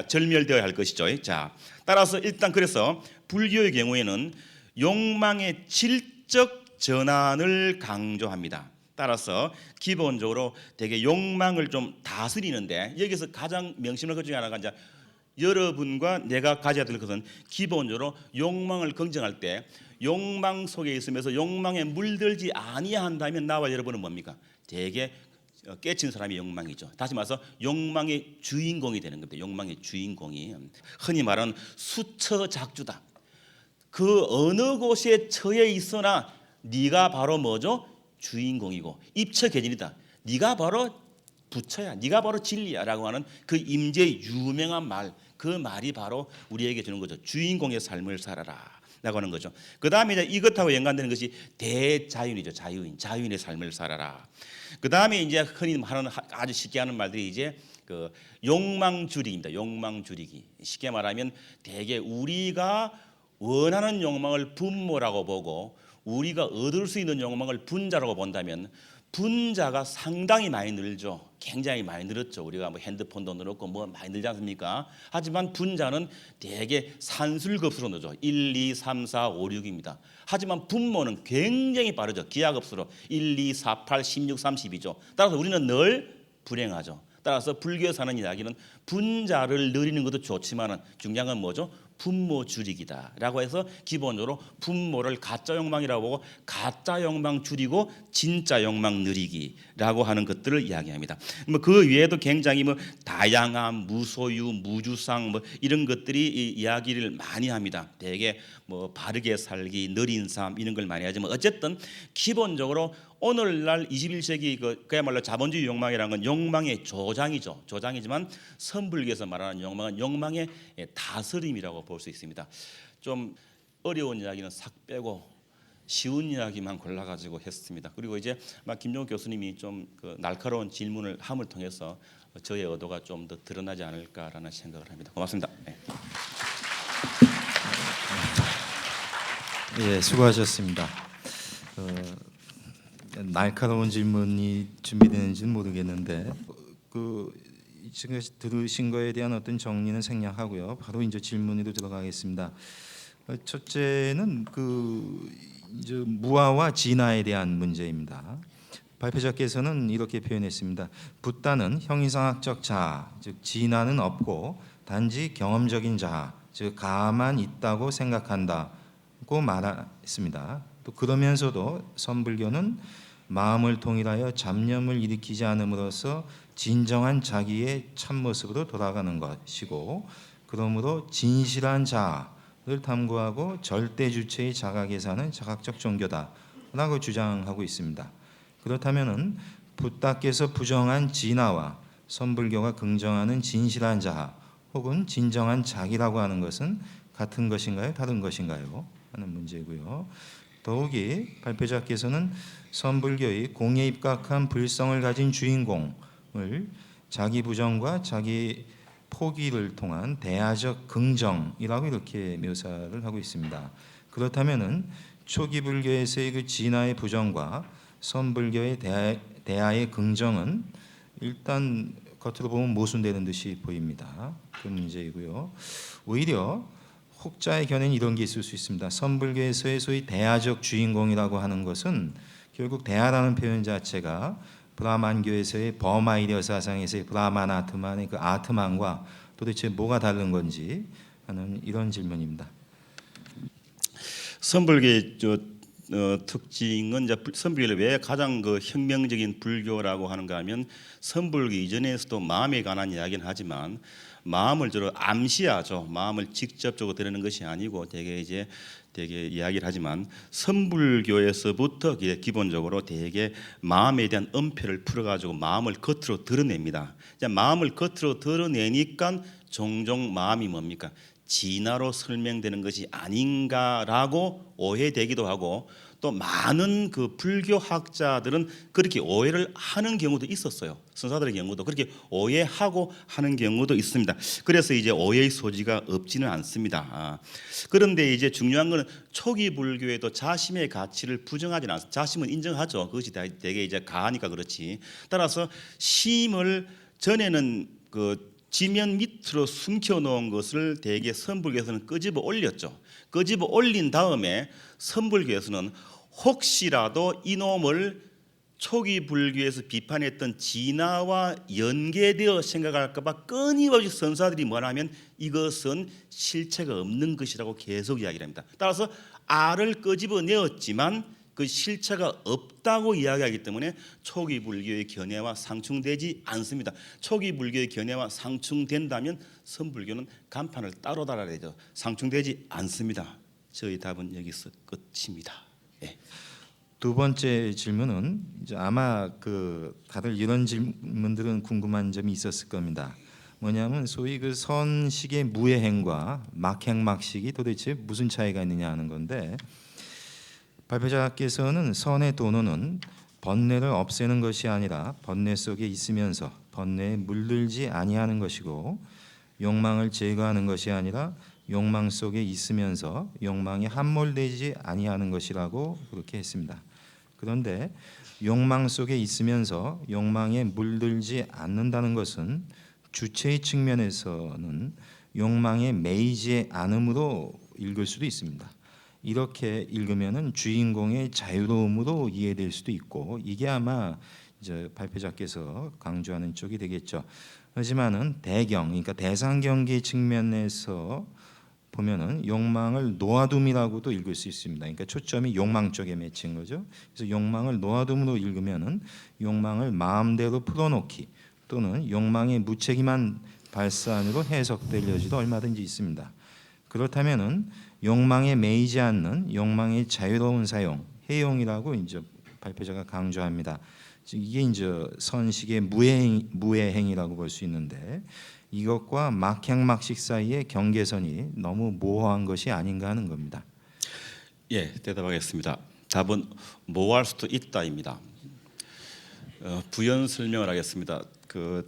절멸되어야 할 것이죠. 자, 따라서 일단 그래서 불교의 경우에는 욕망의 질적 전환을 강조합니다. 따라서 기본적으로 되게 욕망을 좀 다스리는데, 여기서 가장 명심할 것 중에 하나가 이제 여러분과 내가 가져야 될 것은 기본적으로 욕망을 긍정할 때 욕망 속에 있으면서 욕망에 물들지 아니한다면 나와 여러분은 뭡니까? 되게 깨친 사람이 욕망이죠. 다시 말해서 욕망의 주인공이 되는 겁니다. 욕망의 주인공이 흔히 말하는 수처작주다. 그 어느 곳에 처해 있으나 네가 바로 뭐죠? 주인공이고 입처계진이다. 네가 바로 부처야, 네가 바로 진리야라고 하는 그 임재의 유명한 말, 그 말이 바로 우리에게 주는 거죠. 주인공의 삶을 살아라 라고 하는 거죠. 그 다음에 이제 이것하고 연관되는 것이 대자윤이죠. 자유인의 삶을 살아라. 그 다음에 이제 흔히 하는 아주 쉽게 하는 말들이 이제 그 욕망줄이기입니다. 욕망줄이기. 쉽게 말하면 대개 우리가 원하는 욕망을 분모라고 보고 우리가 얻을 수 있는 욕망을 분자라고 본다면 분자가 상당히 많이 늘죠. 굉장히 많이 늘었죠. 우리가 뭐 핸드폰도 늘었고 뭐 많이 늘지 않습니까? 하지만 분자는 대개 산술급수로 늘죠. 1, 2, 3, 4, 5, 6입니다. 하지만 분모는 굉장히 빠르죠. 기하급수로 1, 2, 4, 8, 16, 30이죠. 따라서 우리는 늘 불행하죠. 따라서 불교에서 하는 이야기는 분자를 늘리는 것도 좋지만 중요한 건 뭐죠? 분모 줄이기다라고 해서 기본적으로 분모를 가짜 욕망이라고 보고 가짜 욕망 줄이고 진짜 욕망 늘리기라고 하는 것들을 이야기합니다. 뭐 그 외에도 굉장히 뭐 다양한 무소유, 무주상 뭐 이런 것들이 이 이야기를 많이 합니다. 대개 뭐 바르게 살기, 느린 삶 이런 걸 많이 하지만 어쨌든 기본적으로 오늘날 21세기 그야말로 자본주의 욕망이라는 건 욕망의 조장이죠. 조장이지만 선불교에서 말하는 욕망은 욕망의 다스림이라고 볼 수 있습니다. 좀 어려운 이야기는 싹 빼고 쉬운 이야기만 골라가지고 했습니다. 그리고 이제 김종욱 교수님이 좀 그 날카로운 질문을 함을 통해서 저의 의도가 좀 더 드러나지 않을까라는 생각을 합니다. 고맙습니다. 네. 예, 수고하셨습니다. 날카로운 질문이 준비되는지는 모르겠는데 지금 들으신 거에 대한 어떤 정리는 생략하고요. 바로 이제 질문으로 들어가겠습니다. 첫째는 이제 무아와 진화에 대한 문제입니다. 발표자께서는 이렇게 표현했습니다. 붓다는 형이상학적 자아, 즉 진화는 없고 단지 경험적인 자아, 즉 가만 있다고 생각한다고 말했습니다. 또 그러면서도 선불교는 마음을 통일하여 잡념을 일으키지 않음으로써 진정한 자기의 참모습으로 돌아가는 것이고, 그러므로 진실한 자아를 탐구하고 절대 주체의 자각에 사는 자각적 종교다라고 주장하고 있습니다. 그렇다면은 붓다께서 부정한 진화와 선불교가 긍정하는 진실한 자아 혹은 진정한 자기라고 하는 것은 같은 것인가요? 다른 것인가요? 하는 문제고요. 더욱이 발표자께서는 선불교의 공에 입각한 불성을 가진 주인공을 자기 부정과 자기 포기를 통한 대화적 긍정이라고 이렇게 묘사를 하고 있습니다. 그렇다면은 초기 불교에서의 그 진화의 부정과 선불교의 대화의 긍정은 일단 겉으로 보면 모순되는 듯이 보입니다. 그 문제이고요. 오히려 혹자의 견해는 이런 게 있을 수 있습니다. 선불교에서의 소위 대화적 주인공이라고 하는 것은 결국 대화라는 표현 자체가 브라만교에서의 버마이려 사상에서의 브라만 아트만의 그 아트만과 도대체 뭐가 다른 건지 하는 이런 질문입니다. 선불교의 특징은 이제 선불교를 왜 가장 그 혁명적인 불교라고 하는가 하면 선불교 이전에서도 마음에 관한 이야기는 하지만 마음을 주로 암시하죠. 마음을 직접적으로 드러내는 것이 아니고 되게 이야기를 하지만 선불교에서부터 기본적으로 되게 마음에 대한 엄폐를 풀어가지고 마음을 겉으로 드러냅니다. 마음을 겉으로 드러내니까 종종 마음이 뭡니까? 진화로 설명되는 것이 아닌가라고 오해되기도 하고, 또 많은 그 불교 학자들은 그렇게 오해를 하는 경우도 있었어요. 선사들의 경우도 그렇게 오해하고 하는 경우도 있습니다. 그래서 이제 오해의 소지가 없지는 않습니다. 그런데 이제 중요한 것은 초기 불교에도 자심의 가치를 부정하지는 않습니다. 자심은 인정하죠. 그것이 되게 이제 가하니까 그렇지. 따라서 심을 전에는 그 지면 밑으로 숨겨놓은 것을 대개 선불교에서는 끄집어 올렸죠. 끄집어 올린 다음에 선불교에서는 혹시라도 이놈을 초기 불교에서 비판했던 진화와 연계되어 생각할까 봐 끊임없이 선사들이 뭐라면 이것은 실체가 없는 것이라고 계속 이야기를 합니다. 따라서 알을 끄집어 내었지만 그 실체가 없다고 이야기하기 때문에 초기 불교의 견해와 상충되지 않습니다. 초기 불교의 견해와 상충된다면 선불교는 간판을 따로 달아야 되죠. 상충되지 않습니다. 저희 답은 여기서 끝입니다. 예. 두 번째 질문은 이제 아마 다들 이런 질문들은 궁금한 점이 있었을 겁니다. 뭐냐면 소위 그 선식의 무예행과 막행막식이 도대체 무슨 차이가 있느냐 하는 건데, 발표자께서는 선의 도노는 번뇌를 없애는 것이 아니라 번뇌 속에 있으면서 번뇌에 물들지 아니하는 것이고, 욕망을 제거하는 것이 아니라 욕망 속에 있으면서 욕망에 함몰되지 아니하는 것이라고 그렇게 했습니다. 그런데 욕망 속에 있으면서 욕망에 물들지 않는다는 것은 주체의 측면에서는 욕망에 매이지 않음으로 읽을 수도 있습니다. 이렇게 읽으면은 주인공의 자유로움으로 이해될 수도 있고, 이게 아마 이제 발표자께서 강조하는 쪽이 되겠죠. 하지만은 대경, 그러니까 대상 경계 측면에서 보면은 욕망을 놓아둠이라고도 읽을 수 있습니다. 그러니까 초점이 욕망 쪽에 맺힌 거죠. 그래서 욕망을 놓아둠으로 읽으면은 욕망을 마음대로 풀어놓기 또는 욕망의 무책임한 발산으로 해석될 여지도 얼마든지 있습니다. 그렇다면은 욕망에 매이지 않는 욕망의 자유로운 사용, 해용이라고 이제 발표자가 강조합니다. 이게 이제 선식의 무해행위라고 볼 수 있는데 이것과 막행막식 사이의 경계선이 너무 모호한 것이 아닌가 하는 겁니다. 예, 대답하겠습니다. 답은 모호할 수도 있다입니다. 부연 설명을 하겠습니다.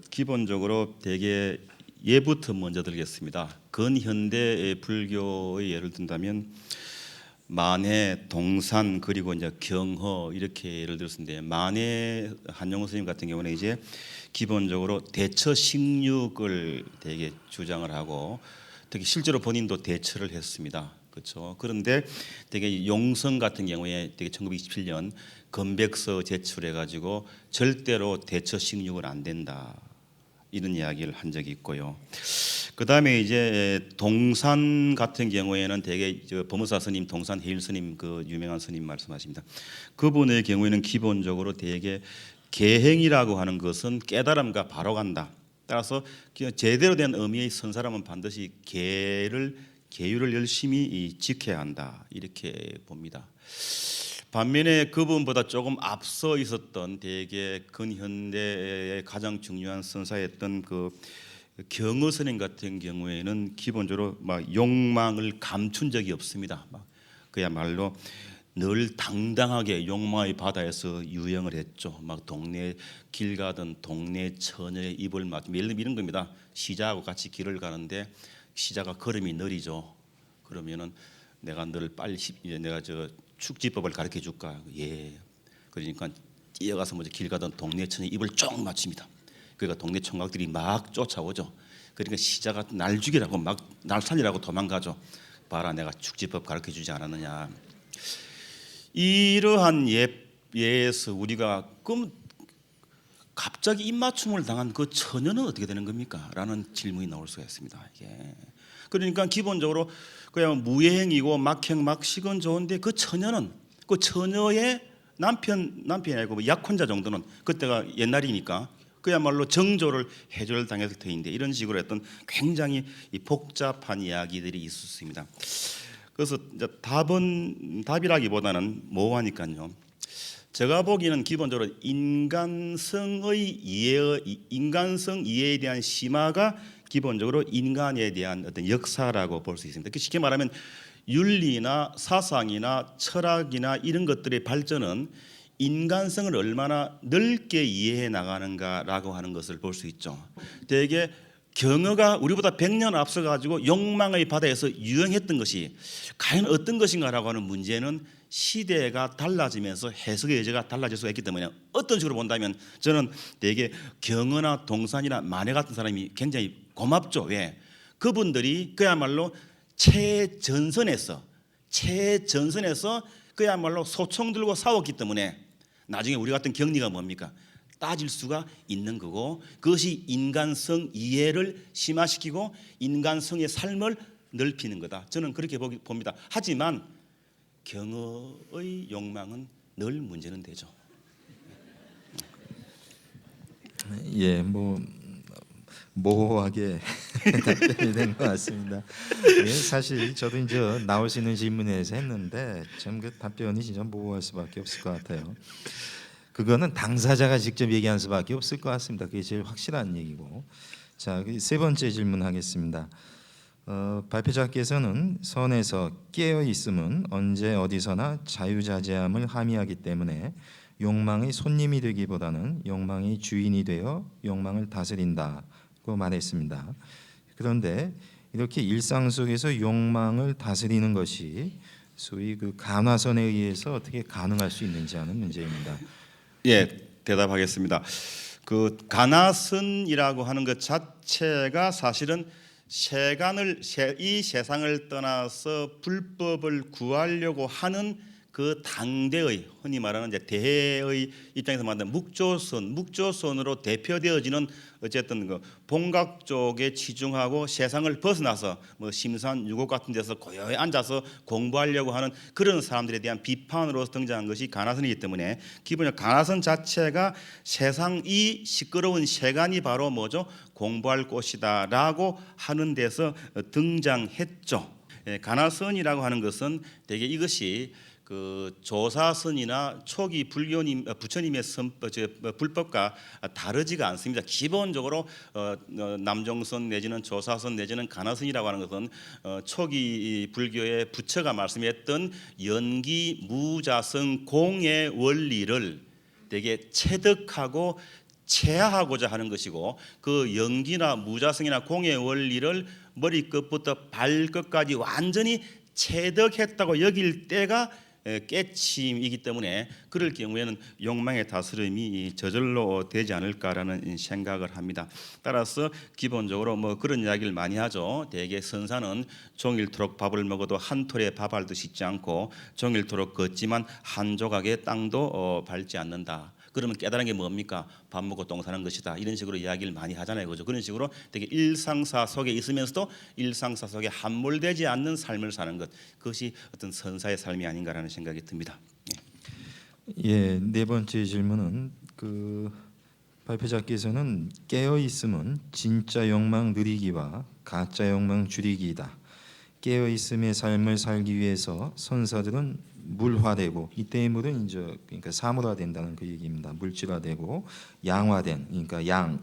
기본적으로 대개 예부터 먼저 들겠습니다. 근현대 불교의 예를 든다면 만해, 동산 그리고 이제 경허 이렇게 예를 들었는데 만해 한용호 선생님 같은 경우는 이제 기본적으로 대처 식육을 되게 주장을 하고 특히 실제로 본인도 대처를 했습니다. 그렇죠. 그런데 되게 용성 같은 경우에 되게 1927년 건백서 제출해 가지고 절대로 대처 식육은 안 된다. 이런 이야기를 한 적이 있고요. 그다음에 이제 동산 같은 경우에는 되게 법무사 스님, 동산 해일 스님 그 유명한 스님 말씀하십니다. 그분의 경우에는 기본적으로 되게 계행이라고 하는 것은 깨달음과 바로 간다. 따라서 제대로 된 의미의 선 사람은 반드시 계율을 열심히 지켜야 한다. 이렇게 봅니다. 반면에 그분보다 조금 앞서 있었던 대개 근현대의 가장 중요한 선사였던 그 경허 스님 같은 경우에는 기본적으로 막 욕망을 감춘 적이 없습니다. 그야말로 늘 당당하게 욕망의 바다에서 유영을 했죠. 막 동네 길 가던 동네 처녀의 입을 맞추며 예를 들면 이런 겁니다. 시자하고 같이 길을 가는데 시자가 걸음이 느리죠. 그러면은 내가 늘 빨리 내가 축지법을 가르쳐 줄까? 예. 그러니까 뛰어가서 먼저 길 가던 동네 처녀 입을 쭉 맞춥니다. 그러니까 동네 총각들이 막 쫓아오죠. 그러니까 시자가 날 죽이라고 막 날 살리라고 도망가죠. 봐라, 내가 축지법 가르쳐 주지 않았느냐. 이러한 예에서 우리가 그럼 갑자기 입맞춤을 당한 그 처녀는 어떻게 되는 겁니까? 라는 질문이 나올 수가 있습니다. 이게. 그러니까 기본적으로 그냥 무예행이고 막행막식은 좋은데 그 처녀는 그 처녀의 남편이 아니고 약혼자 정도는 그때가 옛날이니까 그야말로 정조를 해줄 당했을 터인데 이런 식으로 했던 굉장히 복잡한 이야기들이 있었습니다. 그래서 이제 답이라기보다는 모호하니까요. 제가 보기에는 기본적으로 인간성 이해에 대한 심화가 기본적으로 인간에 대한 어떤 역사라고 볼 수 있습니다. 쉽게 말하면 윤리나 사상이나 철학이나 이런 것들의 발전은 인간성을 얼마나 넓게 이해해 나가는가라고 하는 것을 볼 수 있죠. 대개 경어가 우리보다 100년 앞서 가지고 욕망의 바다에서 유행했던 것이 과연 어떤 것인가라고 하는 문제는 시대가 달라지면서 해석의 여지가 달라질 수가 있기 때문에 어떤 식으로 본다면 저는 되게 경어나 동산이나 만해 같은 사람이 굉장히 고맙죠. 왜? 그분들이 그야말로 최전선에서 그야말로 소총 들고 싸웠기 때문에 나중에 우리 같은 격리가 뭡니까? 따질 수가 있는 거고 그것이 인간성 이해를 심화시키고 인간성의 삶을 넓히는 거다. 저는 그렇게 봅니다. 하지만 경어의 욕망은 늘 문제는 되죠. 예, 모호하게 답변이 된 것 같습니다. 예, 사실 저도 이제 나올 수 있는 질문에서 했는데 참 그 답변이 진짜 모호할 수밖에 없을 것 같아요. 그거는 당사자가 직접 얘기할 수밖에 없을 것 같습니다. 그게 제일 확실한 얘기고. 자, 세 번째 질문하겠습니다. 발표자께서는 선에서 깨어 있음은 언제 어디서나 자유자재함을 함의하기 때문에 욕망의 손님이 되기보다는 욕망의 주인이 되어 욕망을 다스린다고 말했습니다. 그런데 이렇게 일상 속에서 욕망을 다스리는 것이 소위 그 간화선에 의해서 어떻게 가능할 수 있는지 하는 문제입니다. 예, 대답하겠습니다. 그 간화선이라고 하는 것 자체가 사실은 이 세상을 떠나서 불법을 구하려고 하는 그 당대의 흔히 말하는 이제 대해의 입장에서 만든 묵조선으로 대표되어지는 어쨌든 그 본각 쪽에 치중하고 세상을 벗어나서 뭐 심산 유곡 같은 데서 고요히 앉아서 공부하려고 하는 그런 사람들에 대한 비판으로 등장한 것이 가나선이기 때문에 기본적으로 가나선 자체가 세상이 시끄러운 세간이 바로 뭐죠? 공부할 곳이다라고 하는 데서 등장했죠. 가나선이라고 하는 것은 대개 이것이 그 조사선이나 초기 부처님의 불법과 다르지가 않습니다. 기본적으로 남종선 내지는 조사선 내지는 가나선이라고 하는 것은 초기 불교의 부처가 말씀했던 연기 무자성 공의 원리를 되게 체득하고 체화하고자 하는 것이고, 그 연기나 무자성이나 공의 원리를 머리끝부터 발끝까지 완전히 체득했다고 여길 때가 깨침이기 때문에 그럴 경우에는 욕망의 다스림이 저절로 되지 않을까라는 생각을 합니다. 따라서 기본적으로 뭐 그런 이야기를 많이 하죠. 대개 선사는 종일토록 밥을 먹어도 한 톨의 밥알도 씻지 않고 종일토록 걷지만 한 조각의 땅도 밟지 않는다. 그러면 깨달은 게 뭡니까? 밥 먹고 똥 사는 것이다. 이런 식으로 이야기를 많이 하잖아요. 그죠? 그런 식으로 되게 일상사 속에 있으면서도 일상사 속에 함몰되지 않는 삶을 사는 것, 그것이 어떤 선사의 삶이 아닌가라는 생각이 듭니다. 예, 네 번째 질문은 그 발표자께서는 깨어 있음은 진짜 욕망 누리기와 가짜 욕망 줄이기이다. 깨어 있음의 삶을 살기 위해서 선사들은 물화되고, 이때의 물은 이제 그러니까 사물화된다는 그 얘기입니다. 물질화되고 양화된, 그러니까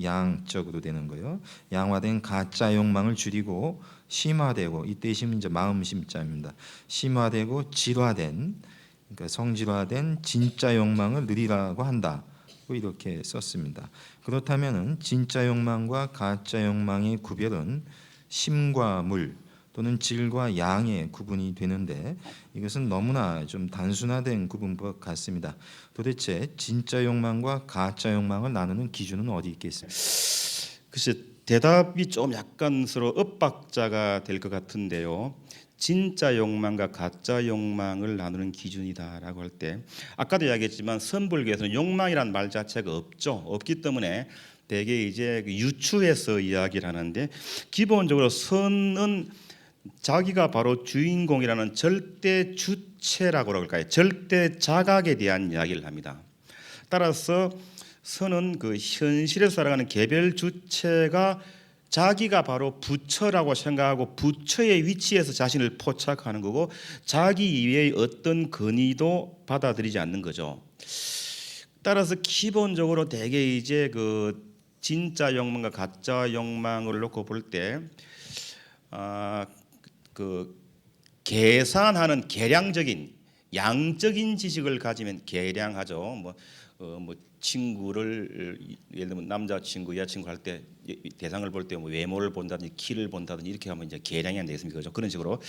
양적으로 되는 거예요. 양화된 가짜 욕망을 줄이고 심화되고, 이때 심은 이제 마음 심자입니다. 심화되고 질화된, 그러니까 성질화된 진짜 욕망을 누리라고 한다. 이렇게 썼습니다. 그렇다면은 진짜 욕망과 가짜 욕망의 구별은 심과 물 또는 질과 양의 구분이 되는데, 이것은 너무나 좀 단순화된 구분법 같습니다. 도대체 진짜 욕망과 가짜 욕망을 나누는 기준은 어디 있겠습니까? 글쎄, 대답이 좀 약간 서로 엇박자가 될 것 같은데요. 진짜 욕망과 가짜 욕망을 나누는 기준이다라고 할 때, 아까도 이야기했지만 선불교에서는 욕망이란 말 자체가 없기 때문에 대개 이제 유추해서 이야기를 하는데, 기본적으로 선은 자기가 바로 주인공이라는 절대 주체라고 할까요? 절대 자각에 대한 이야기를 합니다. 따라서 선은 그 현실에서 살아가는 개별 주체가 자기가 바로 부처라고 생각하고 부처의 위치에서 자신을 포착하는 거고, 자기 이외의 어떤 근위도 받아들이지 않는 거죠. 따라서 기본적으로 대개 이제 그 진짜 욕망과 가짜 욕망을 놓고 볼 때, 그 계산하는 계량적인 양적인 지식을 가지면 계량하죠. 뭐 친구를 예를 들면 남자친구, 여자친구 할 때 대상을 볼 때 뭐 외모를 본다든지 키를 본다든지 이렇게 하면 이제 계량이 안 되겠습니까? 그렇죠? 그런 식으로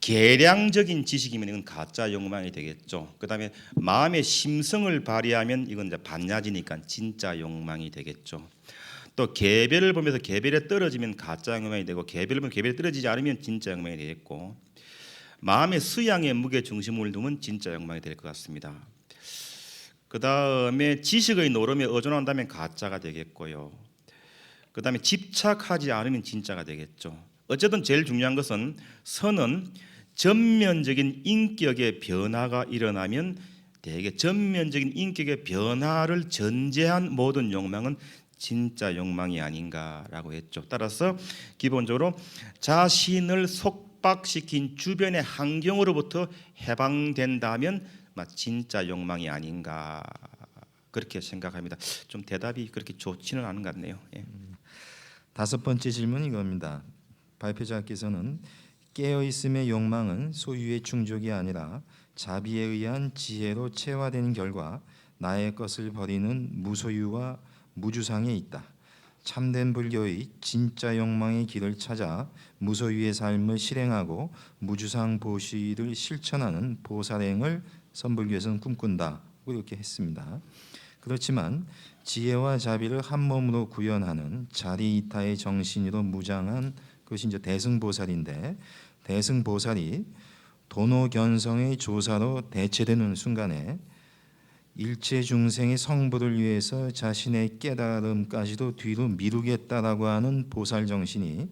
계량적인 지식이면 이건 가짜 욕망이 되겠죠. 그다음에 마음의 심성을 발휘하면 이건 이제 반야지니까 진짜 욕망이 되겠죠. 또 개별을 보면서 개별에 떨어지면 가짜 욕망이 되고, 개별을 보면 개별에 떨어지지 않으면 진짜 욕망이 되겠고, 마음의 수양의 무게 중심을 두면 진짜 욕망이 될 것 같습니다. 그 다음에 지식의 노름에 의존한다면 가짜가 되겠고요. 그 다음에 집착하지 않으면 진짜가 되겠죠. 어쨌든 제일 중요한 것은 선은 전면적인 인격의 변화가 일어나면 대개 전면적인 인격의 변화를 전제한 모든 욕망은 진짜 욕망이 아닌가라고 했죠. 따라서 기본적으로 자신을 속박시킨 주변의 환경으로부터 해방된다면 진짜 욕망이 아닌가, 그렇게 생각합니다. 좀 대답이 그렇게 좋지는 않은 것 같네요. 예. 다섯 번째 질문은 이겁니다. 발표자께서는 깨어 있음의 욕망은 소유의 충족이 아니라 자비에 의한 지혜로 체화되는 결과 나의 것을 버리는 무소유와 무주상에 있다. 참된 불교의 진짜 욕망의 길을 찾아 무소유의 삶을 실행하고 무주상 보시를 실천하는 보살행을 선불교에서는 꿈꾼다. 이렇게 했습니다. 그렇지만 지혜와 자비를 한 몸으로 구현하는 자리이타의 정신으로 무장한 것이 이제 대승보살인데, 대승보살이 도노견성의 조사로 대체되는 순간에 일체 중생의 성불을 위해서 자신의 깨달음까지도 뒤로 미루겠다라고 하는 보살 정신이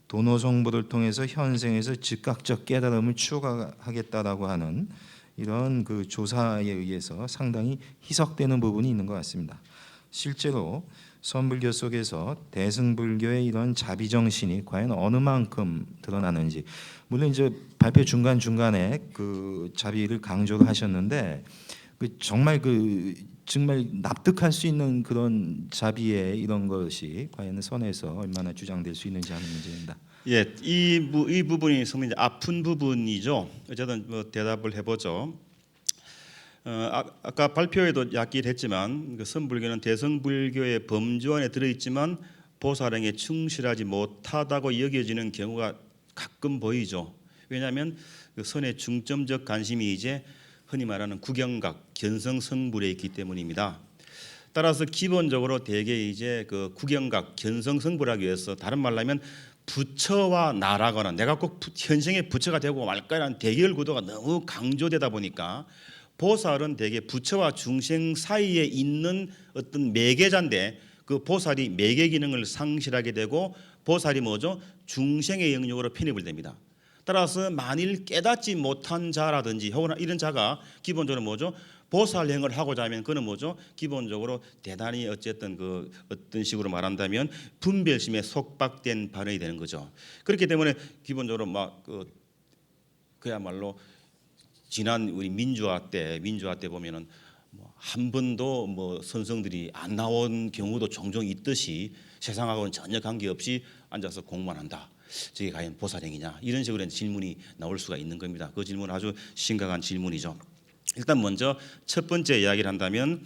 도노성불을 통해서 현생에서 즉각적 깨달음을 추구하겠다라고 하는 이런 그 조사에 의해서 상당히 희석되는 부분이 있는 것 같습니다. 실제로 선불교 속에서 대승불교의 이런 자비 정신이 과연 어느 만큼 드러나는지, 물론 이제 발표 중간 중간에 그 자비를 강조를 하셨는데 정말 납득할 수 있는 그런 자비의 이런 것이 과연 선에서 얼마나 주장될 수 있는지 하는 문제입니다. 예, 이 부분이 상당히 아픈 부분이죠. 어쨌든 뭐 대답을 해보죠. 아까 발표에도 이야기를 했지만 그 선불교는 대승불교의 범주 안에 들어있지만 보살행에 충실하지 못하다고 여겨지는 경우가 가끔 보이죠. 왜냐하면 그 선의 중점적 관심이 이제 흔히 말하는 구경각, 견성성불에 있기 때문입니다. 따라서 기본적으로 대개 이제 그 구경각, 견성성불하기 위해서 다른 말로 하면 부처와 나라거나 내가 꼭 현생의 부처가 되고 말까라는 대결 구도가 너무 강조되다 보니까 보살은 대개 부처와 중생 사이에 있는 어떤 매개자인데 그 보살이 매개 기능을 상실하게 되고 보살이 뭐죠? 중생의 영역으로 편입을 됩니다. 따라서 만일 깨닫지 못한 자라든지 혹은 이런 자가 기본적으로 뭐죠? 보살행을 하고자 하면 그는 뭐죠? 기본적으로 대단히 어쨌든 그 어떤 식으로 말한다면 분별심에 속박된 발언이 되는 거죠. 그렇기 때문에 기본적으로 막 그야말로 지난 우리 민주화 때 보면은 한 번도 뭐 선성들이 안 나온 경우도 종종 있듯이 세상하고는 전혀 관계없이 앉아서 공부만 한다. 저게 과연 보살행이냐 이런 식으로 질문이 나올 수가 있는 겁니다. 그 질문은 아주 심각한 질문이죠. 일단 먼저 첫 번째 이야기를 한다면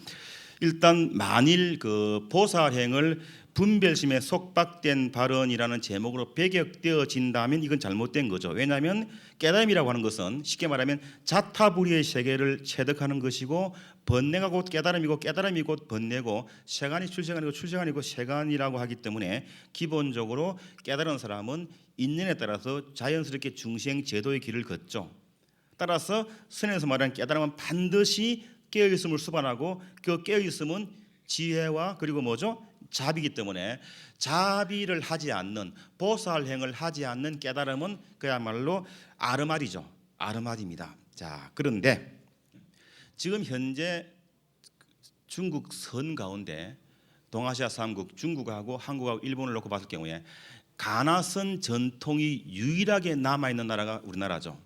일단 만일 그 보살행을 분별심에 속박된 발언이라는 제목으로 배격되어진다면 이건 잘못된 거죠. 왜냐하면 깨달음이라고 하는 것은 쉽게 말하면 자타불의의 세계를 체득하는 것이고 번뇌가 곧 깨달음이고 깨달음이 곧 번뇌고 세간이 출세간이고 출세간이고 세간이라고 하기 때문에 기본적으로 깨달은 사람은 인연에 따라서 자연스럽게 중생 제도의 길을 걷죠. 따라서 선에서 말하는 깨달음은 반드시 깨어있음을 수반하고 그 깨어있음은 지혜와 그리고 뭐죠? 자비이기 때문에 자비를 하지 않는 보살행을 하지 않는 깨달음은 그야말로 아르마디죠. 아르마디입니다. 자, 그런데 지금 현재 중국 선 가운데 동아시아 3국 중국하고 한국하고 일본을 놓고 봤을 경우에 가나선 전통이 유일하게 남아있는 나라가 우리나라죠.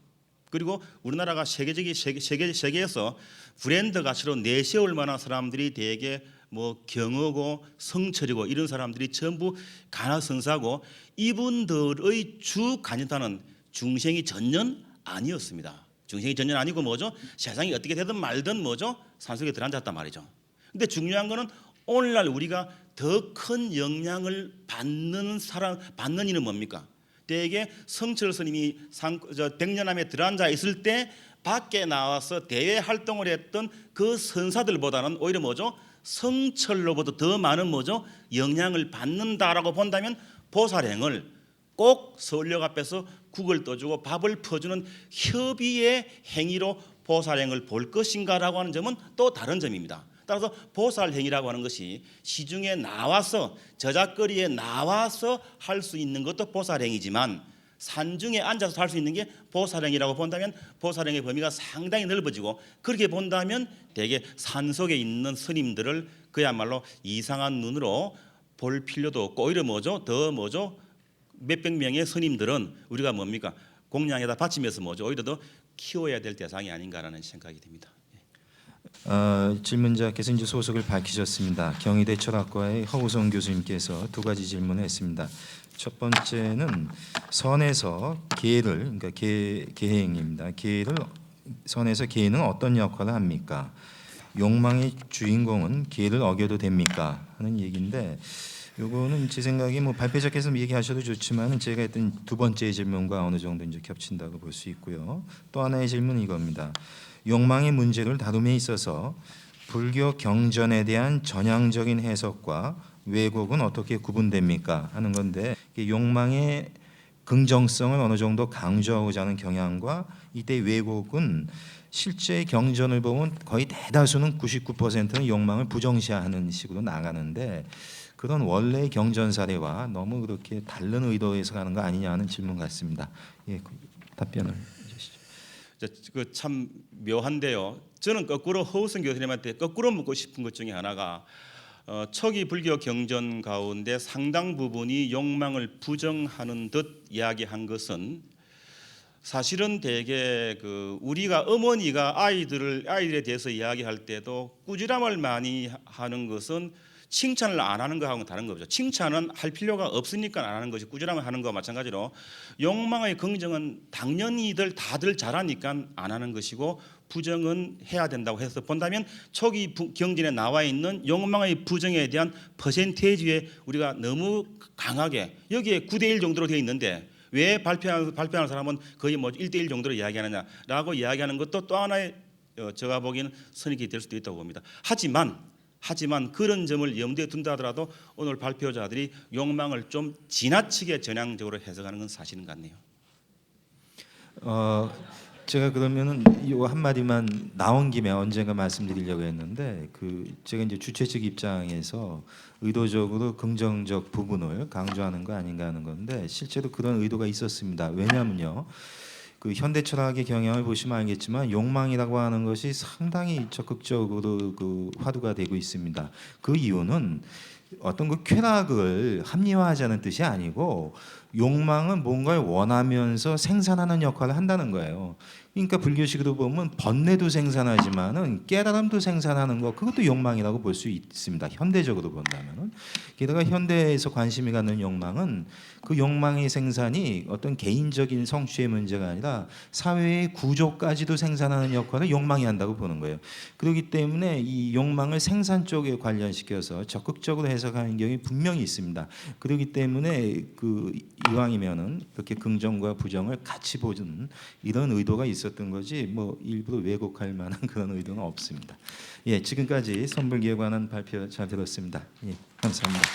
그리고 우리나라가 세계에서 브랜드 가치로 내세울 만한 사람들이 대개 뭐 경어고 성철이고 이런 사람들이 전부 가나선사고 이분들의 주 간이다는 중생이 전년 아니었습니다. 중생이 전년 아니고 뭐죠? 세상이 어떻게 되든 말든 뭐죠? 산속에 들어앉았단 말이죠. 근데 중요한 거는 오늘날 우리가 더 큰 영향을 받는 이는 뭡니까? 대개 성철 스님이 백년암에 들어앉아 있을 때 밖에 나와서 대외 활동을 했던 그 선사들보다는 오히려 뭐죠? 성철로부터 더 많은 뭐죠? 영향을 받는다라고 본다면 보살행을 꼭 서울역 앞에서 국을 떠주고 밥을 퍼주는 협의의 행위로 보살행을 볼 것인가라고 하는 점은 또 다른 점입니다. 따라서 보살행위라고 하는 것이 시중에 나와서 저작거리에 나와서 할 수 있는 것도 보살행위지만 산중에 앉아서 할 수 있는 게 보살행위라고 본다면 보살행의 범위가 상당히 넓어지고 그렇게 본다면 대개 산속에 있는 스님들을 그야말로 이상한 눈으로 볼 필요도 없고 오히려 뭐죠? 더 뭐죠? 몇백 명의 스님들은 우리가 뭡니까? 공양에다 바치면서 뭐죠? 오히려 더 키워야 될 대상이 아닌가라는 생각이 듭니다. 질문자께서 이제 소속을 밝히셨습니다. 경희대 철학과의 허우성 교수님께서 두 가지 질문을 했습니다. 첫 번째는 선에서 계를 그러니까 계행입니다. 계를 선에서 계는 어떤 역할을 합니까? 욕망의 주인공은 계를 어겨도 됩니까? 하는 얘기인데 요거는 제 생각에 뭐 발표자께서 얘기하셔도 좋지만 제가 했던 두 번째 질문과 어느 정도 이제 겹친다고 볼 수 있고요. 또 하나의 질문은 이겁니다. 욕망의 문제를 다룸에 있어서 불교 경전에 대한 전향적인 해석과 왜곡은 어떻게 구분됩니까? 하는 건데 욕망의 긍정성을 어느 정도 강조하고자 하는 경향과 이때 왜곡은 실제 경전을 보면 거의 대다수는 99%는 욕망을 부정시하는 식으로 나가는데 그런 원래의 경전 사례와 너무 그렇게 다른 의도에서 가는 거 아니냐 하는 질문 같습니다. 예, 답변을 해주시죠. 그 참 묘한데요. 저는 거꾸로 허우성 교수님한테 거꾸로 묻고 싶은 것 중에 하나가 초기 불교 경전 가운데 상당 부분이 욕망을 부정하는 듯 이야기한 것은 사실은 대개 그 우리가 어머니가 아이들에 대해서 이야기할 때도 꾸지람을 많이 하는 것은 칭찬을 안 하는 거하고는 다른 거죠. 칭찬은 할 필요가 없으니까 안 하는 것이 꾸지람을 하는 거와 마찬가지로 욕망의 긍정은 당연히들 다들 잘하니까 안 하는 것이고 부정은 해야 된다고 해서 본다면 초기 경전에 나와 있는 욕망의 부정에 대한 퍼센테이지에 우리가 너무 강하게 여기에 9대1 정도로 되어 있는데 왜 발표하는 사람은 거의 뭐 1대1 정도로 이야기하느냐라고 이야기하는 것도 또 하나의 제가 보기에는 선입견이 될 수도 있다고 봅니다. 하지만 그런 점을 염두에 둔다 하더라도 오늘 발표자들이 욕망을 좀 지나치게 전향적으로 해석하는 건 사실인 것 같네요. 제가 그러면은 요 한마디만 나온 김에 언젠가 말씀드리려고 했는데 제가 이제 주최 측 입장에서 의도적으로 긍정적 부분을 강조하는 거 아닌가 하는 건데 실제로 그런 의도가 있었습니다. 왜냐하면요. 그 현대 철학의 경향을 보시면 알겠지만 욕망이라고 하는 것이 상당히 적극적으로 화두가 되고 있습니다. 그 이유는 어떤 쾌락을 합리화하자는 뜻이 아니고 욕망은 뭔가를 원하면서 생산하는 역할을 한다는 거예요. 그러니까 불교식으로 보면 번뇌도 생산하지만은 깨달음도 생산하는 거 그것도 욕망이라고 볼 수 있습니다. 현대적으로 본다면은 게다가 현대에서 관심이 갖는 욕망은 그 욕망의 생산이 어떤 개인적인 성취의 문제가 아니라 사회의 구조까지도 생산하는 역할을 욕망이 한다고 보는 거예요. 그렇기 때문에 이 욕망을 생산 쪽에 관련시켜서 적극적으로 해석하는 경우가 분명히 있습니다. 그렇기 때문에 이왕이면은 그렇게 긍정과 부정을 같이 보는 이런 의도가 있었던 거지 뭐 일부러 왜곡할 만한 그런 의도는 없습니다. 예, 지금까지 선불기에 관한 발표 잘 들었습니다. 예, 감사합니다.